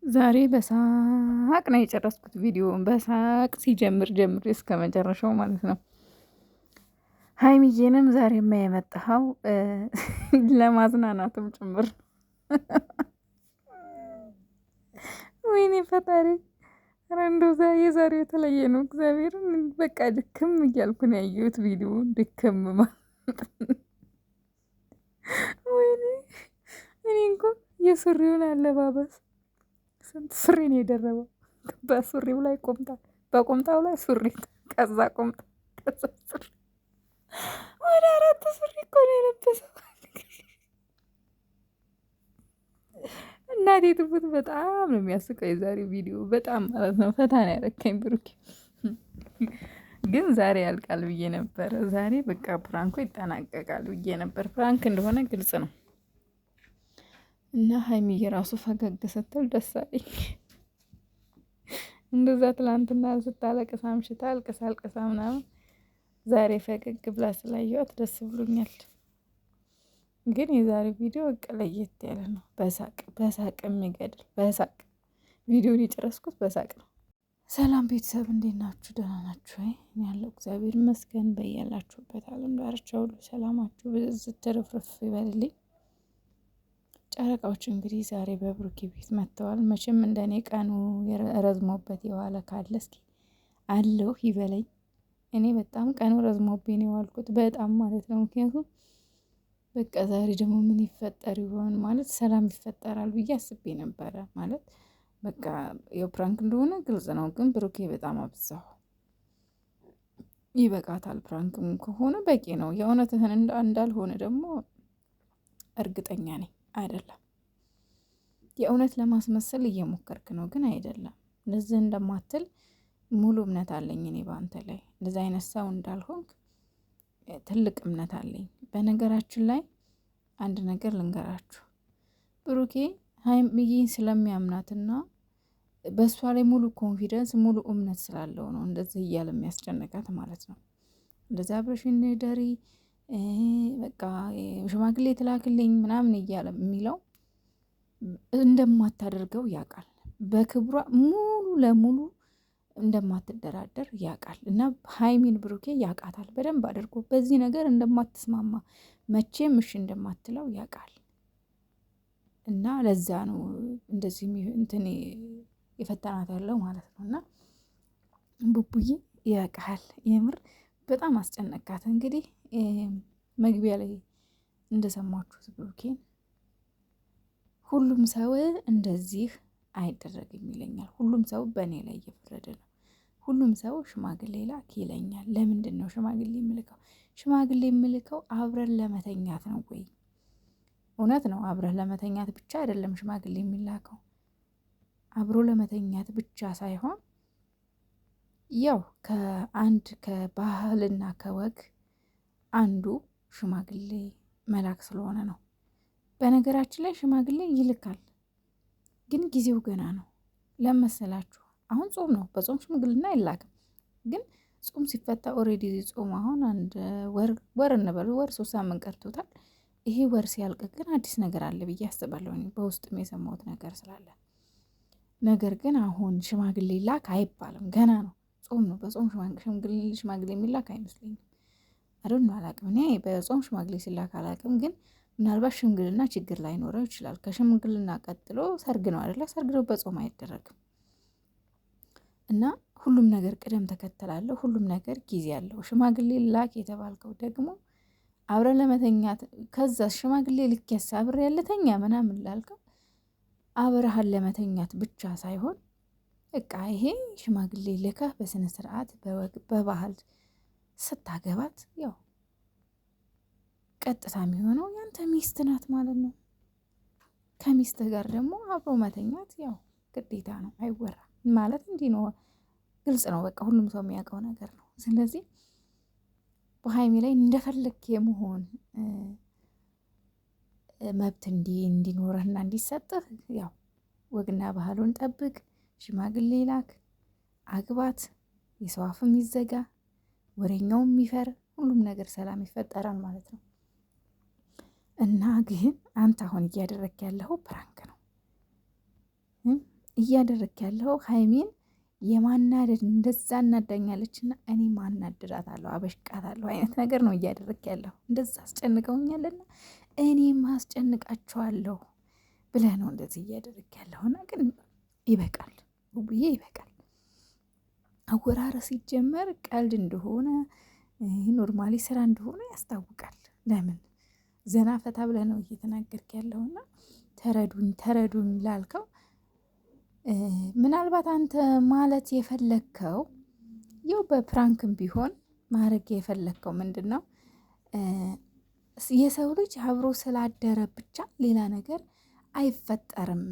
ዛሬ በሳቅ ነው የጨረስኩት ቪዲዮውን በሳቅ ሲጀምር ጀምር እስከ መጨረሻው ማለት ነው። ሀይሚዬንም ዛሬማ የመጣኸው ለማዝናናትም ጭምር። ወይኔ ፈጣሪ! ኧረ እንደው የዛሬው የተለየ ነው። እግዚአብሔርን በቃ ድክም እያልኩ ነው ያየሁት ቪዲዮውን ድክም ወይኔ እኔ እንኳ የሱሪውን አለባበስ ስንት ሱሪ ነው የደረበው? በሱሪው ላይ ቁምጣ፣ በቁምጣው ላይ ሱሪ፣ ከዛ ቁምጣ፣ ከዛ ሱሪ። ወደ 4 ሱሪ እኮ ነው የለበሰው። እናቴ ትሙት በጣም ነው የሚያስቀው የዛሬው ቪዲዮ በጣም ማለት ነው። ፈታ ነው ያደረከኝ ብሩኬ። ግን ዛሬ ያልቃል ብዬ ነበር። ዛሬ በቃ ፕራንኩ ይጠናቀቃል ብዬ ነበር። ፕራንክ እንደሆነ ግልጽ ነው። እና ሀይሚዬ ራሱ ፈገግ ስትል ደስ አለኝ። እንደዛ ትላንትና ስታለቅስ አምሽታ አልቅሳ አልቅሳ ምናምን ዛሬ ፈገግ ብላ ስላየኋት ደስ ብሎኛል። ግን የዛሬው ቪዲዮ በቃ ለየት ያለ ነው። በሳቅ በሳቅ የሚገድል በሳቅ ቪዲዮን የጨረስኩት በሳቅ ነው። ሰላም ቤተሰብ እንዴት ናችሁ? ደህና ናችሁ ወይ? እኔ ያለው እግዚአብሔር ይመስገን። በያላችሁበት ዓለም ዳርቻ ሁሉ ሰላማችሁ ብዝት ትርፍርፍ ይበልልኝ። ጨረቃዎች እንግዲህ ዛሬ በብሩኬ ቤት መጥተዋል። መቼም እንደኔ ቀኑ ረዝሞበት የዋለ ካለ እስኪ አለሁ ይበለኝ። እኔ በጣም ቀኑ ረዝሞብኝ ነው የዋልኩት በጣም ማለት ነው። ምክንያቱም በቃ ዛሬ ደግሞ ምን ይፈጠር ይሆን ማለት ሰላም ይፈጠራል ብዬ አስቤ ነበረ። ማለት በቃ የፕራንክ እንደሆነ ግልጽ ነው፣ ግን ብሩኬ በጣም አብዛው። ይበቃታል። ፕራንክም ከሆነ በቂ ነው። የእውነትህን እንዳልሆነ ደግሞ እርግጠኛ ነኝ። አይደለም የእውነት ለማስመሰል እየሞከርክ ነው፣ ግን አይደለም። እንደዚህ እንደማትል ሙሉ እምነት አለኝ እኔ በአንተ ላይ። እንደዚህ አይነት ሰው እንዳልሆንክ ትልቅ እምነት አለኝ። በነገራችን ላይ አንድ ነገር ልንገራችሁ። ብሩኬ ሀይሚዬን ስለሚያምናትና በእሷ ላይ ሙሉ ኮንፊደንስ ሙሉ እምነት ስላለው ነው እንደዚህ እያለ የሚያስጨንቃት ማለት ነው። እንደዚህ አብረሽን ደሪ በቃ ሽማግሌ ትላክልኝ ምናምን እያለ የሚለው እንደማታደርገው ያውቃል። በክብሯ ሙሉ ለሙሉ እንደማትደራደር ያውቃል። እና ሀይሚን ብሩኬ ያውቃታል በደንብ አድርጎ። በዚህ ነገር እንደማትስማማ መቼም እሺ እንደማትለው ያውቃል። እና ለዛ ነው እንደዚህ እንትን የፈተናት ያለው ማለት ነው። እና ቡቡዬ ያውቃል። የምር በጣም አስጨነቃት። እንግዲህ መግቢያ ላይ እንደሰማችሁት ብሩኬን ሁሉም ሰው እንደዚህ አይደረግም ይለኛል። ሁሉም ሰው በእኔ ላይ እየፈረደ ነው። ሁሉም ሰው ሽማግሌ ላክ ይለኛል። ለምንድን ነው ሽማግሌ የምልከው? ሽማግሌ የምልከው አብረን ለመተኛት ነው ወይ? እውነት ነው። አብረን ለመተኛት ብቻ አይደለም ሽማግሌ የሚላከው። አብሮ ለመተኛት ብቻ ሳይሆን ያው ከአንድ ከባህልና ከወግ አንዱ ሽማግሌ መላክ ስለሆነ ነው። በነገራችን ላይ ሽማግሌ ይልካል፣ ግን ጊዜው ገና ነው። ለመሰላችሁ አሁን ጾም ነው። በጾም ሽምግልና አይላክም። ግን ጾም ሲፈታ ኦልሬዲ ጾም አሁን አንድ ወር እንበሉ ወር 3 ሳምንት ቀርቶታል። ይሄ ወር ሲያልቅ ግን አዲስ ነገር አለ ብዬ አስባለሁ። በውስጥም የሰማሁት ነገር ስላለ ነገር ግን አሁን ሽማግሌ ላክ አይባልም። ገና ነው፣ ጾም ነው። በጾም ሽማግሌ የሚላክ አይመስለኝም። አሁን አላቅም። እኔ በጾም ሽማግሌ ሲላክ አላቅም። ግን ምናልባት ሽምግልና ችግር ላይኖረው ይችላል። ከሽምግልና ቀጥሎ ሰርግ ነው አይደለ? ሰርግ ነው፣ በጾም አይደረግም። እና ሁሉም ነገር ቅደም ተከተል አለው። ሁሉም ነገር ጊዜ አለው። ሽማግሌ ላክ የተባልከው ደግሞ አብረን ለመተኛት ከዛ ሽማግሌ ልክ ያሳ አብረ ያለተኛ ምናምን ላልከው አብረሃን ለመተኛት ብቻ ሳይሆን በቃ ይሄ ሽማግሌ ልከህ በስነ ስርዓት በባህል ስታገባት ያው ቀጥታ የሚሆነው ያንተ ሚስት ናት ማለት ነው። ከሚስትህ ጋር ደግሞ አብሮ መተኛት ያው ግዴታ ነው፣ አይወራም ማለት እንዲህ ነው። ግልጽ ነው። በቃ ሁሉም ሰው የሚያውቀው ነገር ነው። ስለዚህ በሀይሚ ላይ እንደፈለክ የመሆን መብት እንዲኖረህና እንዲሰጥህ ያው ወግና ባህሉን ጠብቅ፣ ሽማግሌ ላክ፣ አግባት፣ የሰው አፍም ይዘጋ፣ ወሬኛውም ይፈር፣ ሁሉም ነገር ሰላም ይፈጠራል ማለት ነው። እና ግን አንተ አሁን እያደረክ ያለው ፕራንክ ነው። እያደረክ ያለው ሀይሚን የማናደድ እንደዛ እናዳኛለችና እኔ ማናድዳታለሁ አበሽቃታለሁ አይነት ነገር ነው እያደረክ ያለው። እንደዛ አስጨንቀውኛልና እኔም አስጨንቃቸዋለሁ ብለህ ነው እንደዚህ እያደረክ ያለውና ግን ይበቃል ቡቡዬ ይበቃል። አወራረ ሲጀመር ቀልድ እንደሆነ ኖርማሊ ስራ እንደሆነ ያስታውቃል። ለምን ዘና ፈታ ብለህ ነው እየተናገርክ ያለውና ተረዱኝ ላልከው ምናልባት አንተ ማለት የፈለግከው ይው በፕራንክም ቢሆን ማድረግ የፈለግከው ምንድን ነው የሰው ልጅ አብሮ ስላደረ ብቻ ሌላ ነገር አይፈጠርም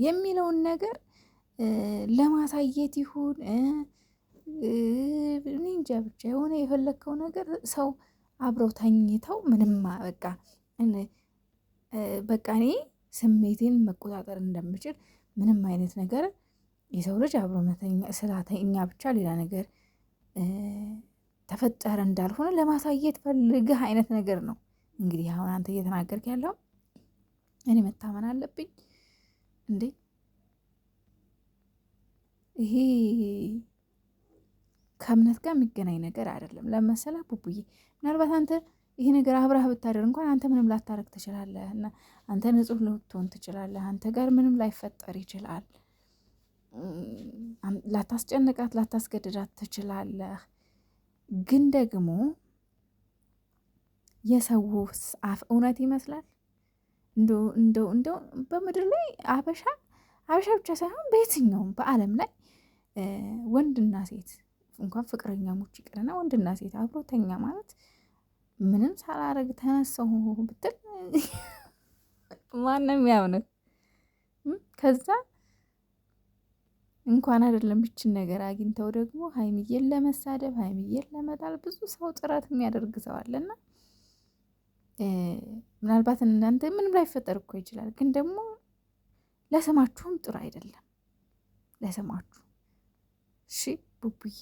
የሚለውን ነገር ለማሳየት ይሁን እኔ እንጃ ብቻ የሆነ የፈለግከው ነገር ሰው አብረው ተኝተው ምንም በቃ እኔ ስሜቴን መቆጣጠር እንደምችል ምንም አይነት ነገር የሰው ልጅ አብሮ ስላተኛ ብቻ ሌላ ነገር ተፈጠረ እንዳልሆነ ለማሳየት ፈልገህ አይነት ነገር ነው። እንግዲህ አሁን አንተ እየተናገርክ ያለው እኔ መታመን አለብኝ እንዴ? ይሄ ከእምነት ጋር የሚገናኝ ነገር አይደለም። ለመሰለህ ቡቡዬ ምናልባት አንተ ይሄ ነገር አብረህ ብታደር እንኳን አንተ ምንም ላታረግ ትችላለህ እና አንተ ንጹህ ልትሆን ትችላለህ። አንተ ጋር ምንም ላይፈጠር ይችላል። ላታስጨንቃት ላታስገድዳት ትችላለህ። ግን ደግሞ የሰው አፍ እውነት ይመስላል። እንደው በምድር ላይ አበሻ ብቻ ሳይሆን በየትኛውም በዓለም ላይ ወንድና ሴት እንኳን ፍቅረኛሞች ይቅርና ወንድና ሴት አብሮ ተኛ ማለት ምንም ሳላረግ ተነሳሁ ብትል ማንም ያምንህ። ከዛ እንኳን አይደለም ይችን ነገር አግኝተው ደግሞ ሀይሚዬን ለመሳደብ ሀይሚዬን ለመጣል ብዙ ሰው ጥረት የሚያደርግ ሰው አለና ምናልባት እናንተ ምንም ላይፈጠር እኮ ይችላል። ግን ደግሞ ለስማችሁም ጥሩ አይደለም ለስማችሁ። እሺ ቡቡዬ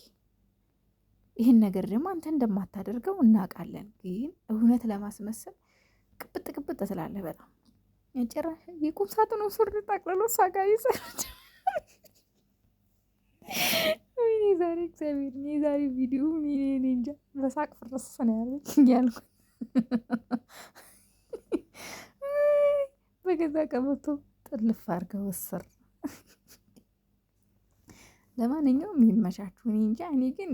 ይህን ነገር ደግሞ አንተ እንደማታደርገው እናውቃለን። ግን እውነት ለማስመሰል ቅብጥ ትላለህ በጣም ጭራሽ የቁም ሳጥኑ ሱሪ ጠቅልሎ እሷ ጋር ይሰራል። ወይኔ ዛሬ እግዚአብሔር የዛሬ ቪዲዮ እኔ እንጃ በሳቅ ፍርስ ነው ያለኝ ያልኩት በገዛ ቀበቶ ጥልፍ አድርገው ወሰር። ለማንኛውም ይመቻችሁ። እኔ እንጃ እኔ ግን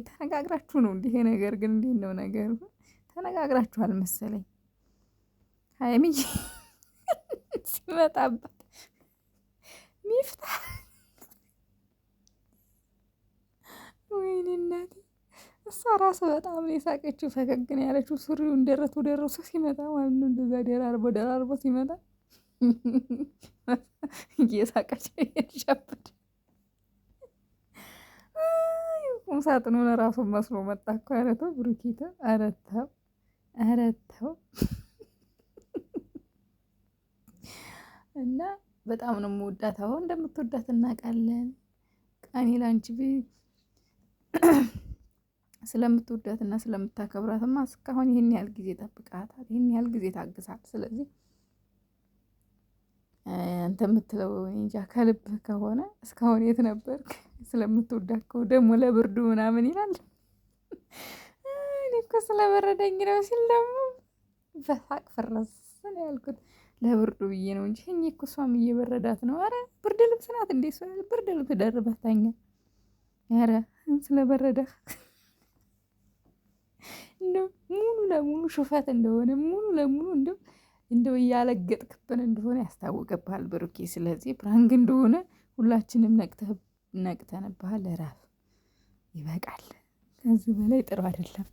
ተነጋግራችሁ ነው እንዲህ ነገር ግን እንዴት ነው ነገሩ? ተነጋግራችኋል መሰለኝ። ሀይሚዬ ሲመጣበት ሚፍታ ወይኔ እናቴ እሷ ራሱ በጣም ነው የሳቀችው። ፈገግ ነው ያለችው። ሱሪውን ደረሱ ሲመጣ ማለት ነው እንደዛ ደራርቦ ሲመጣ እየሳቀች እየተሻበደ ቁም ሳጥኑ ለራሱ መስሎ መጣ እኮ። ኧረ ተው ብሩኬት፣ ኧረ ተው እና በጣም ነው የምወዳት። አሁን እንደምትወዳት እናውቃለን። እኔ ላንቺ ስለምትወዳትና ስለምታከብራትማ እስካሁን ይህን ያህል ጊዜ ጠብቃታል፣ ይህን ያህል ጊዜ ታግሳል። ስለዚህ አንተ የምትለው እንጃ ከልብህ ከሆነ እስካሁን የት ነበርክ? ስለምትወዳከው ደግሞ ለብርዱ ምናምን ይላል። እኔ እኮ ስለበረደኝ ነው ሲል ደግሞ በሳቅ ፈረስ ነው ያልኩት። ለብርዱ ብዬ ነው እንጂ እኔ እኮ እሷም እየበረዳት ነው። አረ ብርድ ልብስ ናት እንዴ? እሷ ብርድ ልብስ ደርበህ ተኛ። አረ ስለበረደህ እንደው ሙሉ ለሙሉ ሹፈት እንደሆነ ሙሉ ለሙሉ እንደው እያለገጥክብን እንደሆነ ያስታውቅብሃል ብሩኬ። ስለዚህ ፕራንክ እንደሆነ ሁላችንም ነቅተንብሃል። እረፍ፣ ይበቃል። ከዚህ በላይ ጥሩ አይደለም።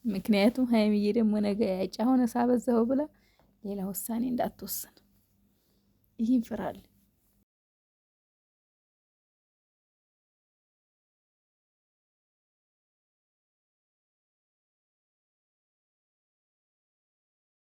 ምክንያቱም ሀይሚዬ ደግሞ ነገ ያጫ ሆነ ሳበዛው ብላ ሌላ ውሳኔ እንዳትወስን ይህን ፍራል።